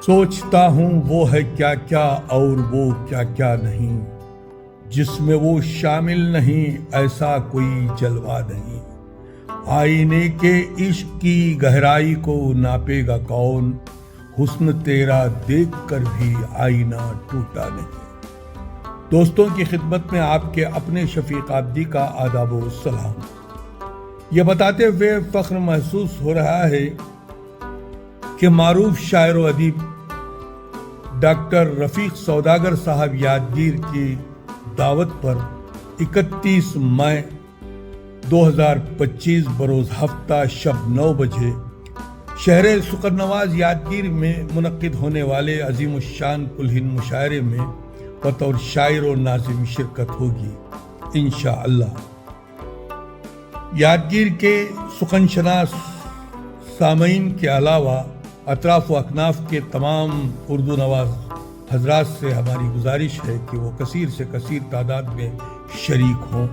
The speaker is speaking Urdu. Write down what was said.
سوچتا ہوں وہ ہے کیا کیا اور وہ کیا کیا نہیں، جس میں وہ شامل نہیں ایسا کوئی جلوہ نہیں۔ آئینے کے عشق کی گہرائی کو ناپے گا کون، حسن تیرا دیکھ کر بھی آئینہ ٹوٹا نہیں۔ دوستوں کی خدمت میں آپ کے اپنے شفیق عابدی کا آداب و سلام۔ یہ بتاتے ہوئے فخر محسوس ہو رہا ہے کہ معروف شاعر و ادیب ڈاکٹر رفیق سوداگر صاحب یادگیر کی دعوت پر 31 مئی 2025 بروز ہفتہ شب 9 بجے شہر سکرنواز یادگیر میں منعقد ہونے والے عظیم الشان کل ہند مشاعرے میں بطور شاعر و ناظم شرکت ہوگی انشاءاللہ۔ یادگیر کے سخن شناس سامعین کے علاوہ اطراف و اکناف کے تمام اردو نواز حضرات سے ہماری گزارش ہے کہ وہ کثیر سے کثیر تعداد میں شریک ہوں۔